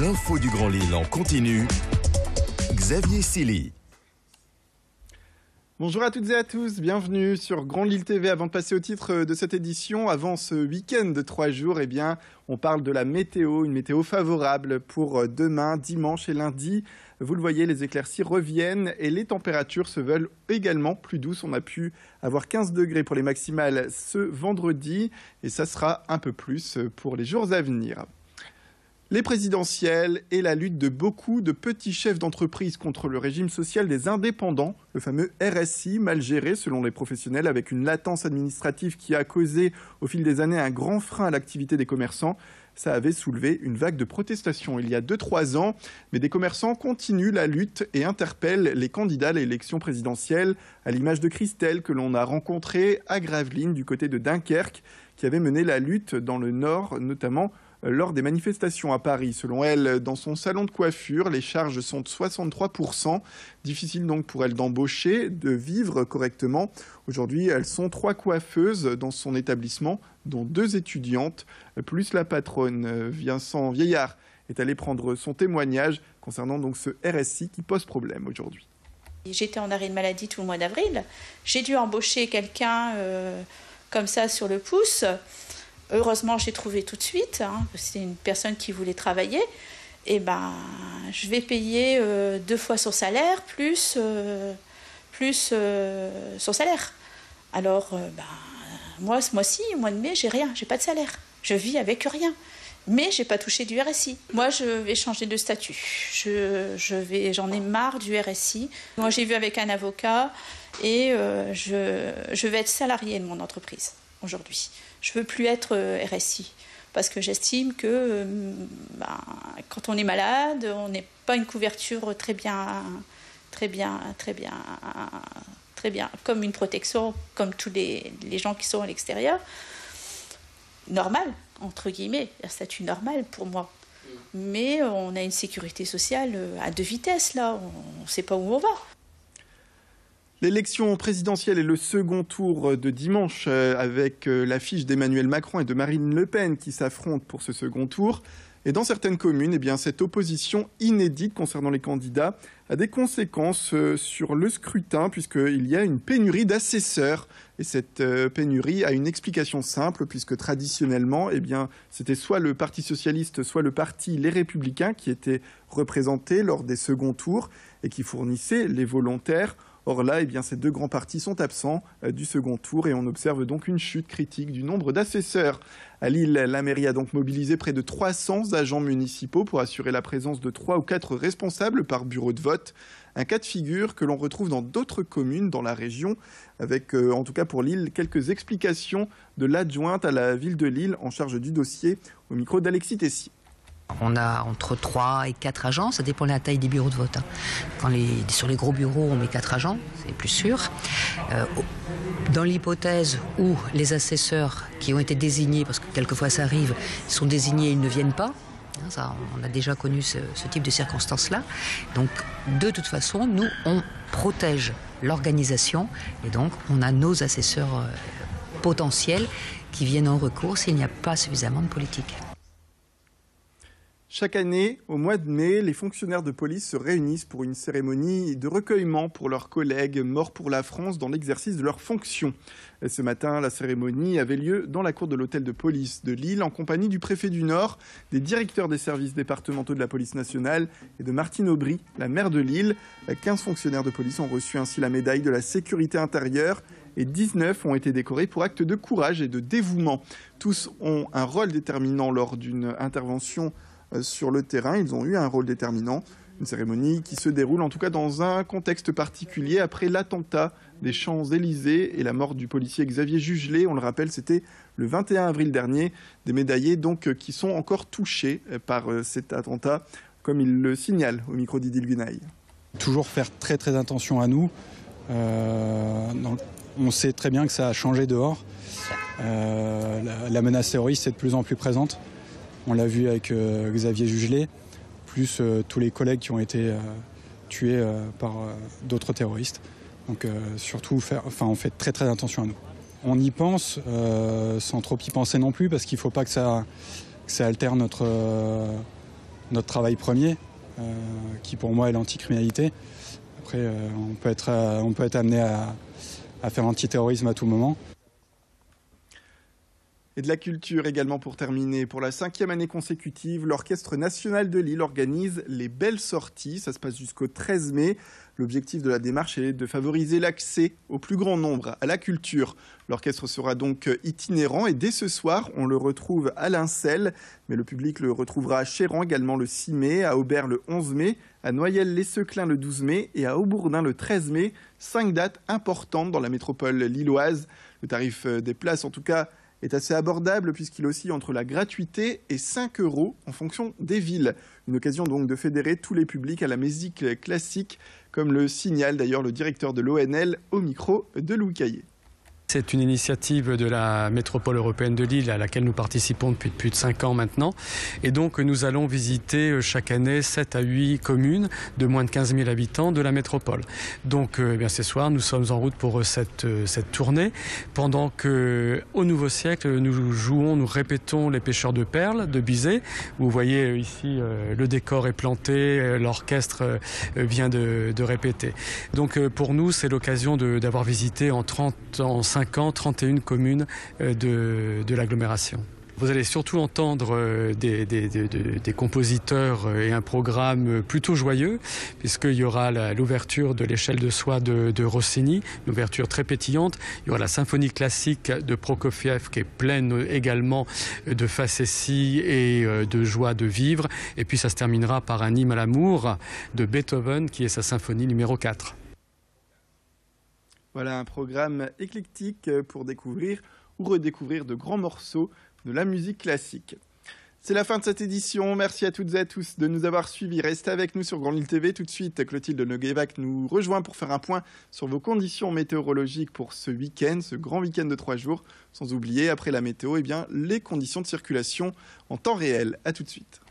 L'info du Grand Lille en continu. Xavier Silly. Bonjour à toutes et à tous, bienvenue sur Grand Lille TV. Avant de passer au titre de cette édition, avant ce week-end de 3 jours, on parle de la météo, une météo favorable pour demain, dimanche et lundi. Vous le voyez, les éclaircies reviennent et les températures se veulent également plus douces. On a pu avoir 15 degrés pour les maximales ce vendredi et ça sera un peu plus pour les jours à venir. Les présidentielles et la lutte de beaucoup de petits chefs d'entreprise contre le régime social des indépendants, le fameux RSI, mal géré selon les professionnels, avec une latence administrative qui a causé au fil des années un grand frein à l'activité des commerçants. Ça avait soulevé une vague de protestations il y a 2-3 ans, mais des commerçants continuent la lutte et interpellent les candidats à l'élection présidentielle, à l'image de Christelle que l'on a rencontrée à Gravelines du côté de Dunkerque, qui avait mené la lutte dans le Nord, notamment lors des manifestations à Paris. Selon elle, dans son salon de coiffure, les charges sont de 63%. Difficile donc pour elle d'embaucher, de vivre correctement. Aujourd'hui, elles sont 3 coiffeuses dans son établissement, dont 2 étudiantes, plus la patronne. Vincent Vieillard est allé prendre son témoignage concernant donc ce RSI qui pose problème aujourd'hui. J'étais en arrêt de maladie tout le mois d'avril. J'ai dû embaucher quelqu'un comme ça sur le pouce. Heureusement, j'ai trouvé tout de suite. C'est une personne qui voulait travailler. Et je vais payer 2 fois son salaire plus son salaire. Alors, moi, ce mois-ci, au mois de mai, j'ai rien, j'ai pas de salaire. Je vis avec rien. Mais j'ai pas touché du RSI. Moi, je vais changer de statut. J'en ai marre du RSI. Moi, j'ai vu avec un avocat et je vais être salariée de mon entreprise aujourd'hui. Je veux plus être RSI parce que j'estime que quand on est malade, on n'est pas une couverture très bien, comme une protection, comme tous les gens qui sont à l'extérieur. Normal, entre guillemets, un statut normal pour moi. Mais on a une sécurité sociale à 2 vitesses, là. On ne sait pas où on va. L'élection présidentielle est le second tour de dimanche avec l'affiche d'Emmanuel Macron et de Marine Le Pen qui s'affrontent pour ce second tour. Et dans certaines communes, cette opposition inédite concernant les candidats a des conséquences sur le scrutin puisqu'il y a une pénurie d'assesseurs. Et cette pénurie a une explication simple puisque traditionnellement, c'était soit le Parti socialiste, soit le parti Les Républicains qui étaient représentés lors des seconds tours et qui fournissaient les volontaires. Or là, ces 2 grands partis sont absents du second tour et on observe donc une chute critique du nombre d'assesseurs. À Lille, la mairie a donc mobilisé près de 300 agents municipaux pour assurer la présence de 3 ou 4 responsables par bureau de vote. Un cas de figure que l'on retrouve dans d'autres communes dans la région, avec en tout cas pour Lille, quelques explications de l'adjointe à la ville de Lille en charge du dossier au micro d'Alexis Tessier. On a entre 3 et 4 agents, ça dépend de la taille des bureaux de vote. Sur les gros bureaux, on met 4 agents, c'est plus sûr. Dans l'hypothèse où les assesseurs qui ont été désignés, parce que quelquefois ça arrive, sont désignés et ils ne viennent pas, ça, on a déjà connu ce type de circonstances-là. Donc, de toute façon, nous, on protège l'organisation et donc on a nos assesseurs potentiels qui viennent en recours s'il n'y a pas suffisamment de politique. Chaque année, au mois de mai, les fonctionnaires de police se réunissent pour une cérémonie de recueillement pour leurs collègues morts pour la France dans l'exercice de leurs fonctions. Et ce matin, la cérémonie avait lieu dans la cour de l'hôtel de police de Lille en compagnie du préfet du Nord, des directeurs des services départementaux de la police nationale et de Martine Aubry, la maire de Lille. 15 fonctionnaires de police ont reçu ainsi la médaille de la sécurité intérieure et 19 ont été décorés pour actes de courage et de dévouement. Tous ont un rôle déterminant lors d'une intervention sur le terrain. Ils ont eu un rôle déterminant. Une cérémonie qui se déroule en tout cas dans un contexte particulier après l'attentat des Champs-Élysées et la mort du policier Xavier Jugelé. On le rappelle, c'était le 21 avril dernier. Des médaillés donc qui sont encore touchés par cet attentat, comme il le signale au micro d'Idil Gunaï. Toujours faire très très attention à nous. On sait très bien que ça a changé dehors. La menace terroriste est de plus en plus présente. On l'a vu avec Xavier Jugelé, plus tous les collègues qui ont été tués par d'autres terroristes. Donc surtout, on fait très très attention à nous. On y pense sans trop y penser non plus, parce qu'il ne faut pas que ça altère notre travail premier, qui pour moi est l'anticriminalité. Après, on peut être amené à faire l'antiterrorisme à tout moment. Et de la culture également pour terminer. Pour la 5e année consécutive, l'Orchestre national de Lille organise les belles sorties. Ça se passe jusqu'au 13 mai. L'objectif de la démarche est de favoriser l'accès au plus grand nombre à la culture. L'orchestre sera donc itinérant et dès ce soir, on le retrouve à Lincel. Mais le public le retrouvera à Chéran également le 6 mai, à Aubert le 11 mai, à Noyelles-les-Seclins le 12 mai et à Aubourdin le 13 mai. 5 dates importantes dans la métropole lilloise. Le tarif des places, en tout cas, est assez abordable puisqu'il oscille entre la gratuité et 5 € en fonction des villes. Une occasion donc de fédérer tous les publics à la musique classique, comme le signale d'ailleurs le directeur de l'ONL au micro de Louis Caillé. C'est une initiative de la métropole européenne de Lille à laquelle nous participons depuis plus de 5 ans maintenant. Et donc nous allons visiter chaque année 7 à 8 communes de moins de 15 000 habitants de la métropole. Donc ce soir nous sommes en route pour cette tournée. Pendant qu'au Nouveau Siècle nous répétons les pêcheurs de perles de Bizet. Vous voyez ici le décor est planté, l'orchestre vient de répéter. Donc pour nous c'est l'occasion d'avoir visité en 5 ans, 31 communes de l'agglomération. Vous allez surtout entendre des compositeurs et un programme plutôt joyeux, puisqu'il y aura l'ouverture de l'échelle de soie de Rossini, une ouverture très pétillante. Il y aura la symphonie classique de Prokofiev qui est pleine également de facéties et de joie de vivre. Et puis ça se terminera par un hymne à l'amour de Beethoven qui est sa symphonie numéro 4. Voilà un programme éclectique pour découvrir ou redécouvrir de grands morceaux de la musique classique. C'est la fin de cette édition. Merci à toutes et à tous de nous avoir suivis. Restez avec nous sur Grand Lille TV. Tout de suite, Clotilde Noguevac nous rejoint pour faire un point sur vos conditions météorologiques pour ce week-end, ce grand week-end de 3 jours. Sans oublier, après la météo, les conditions de circulation en temps réel. À tout de suite.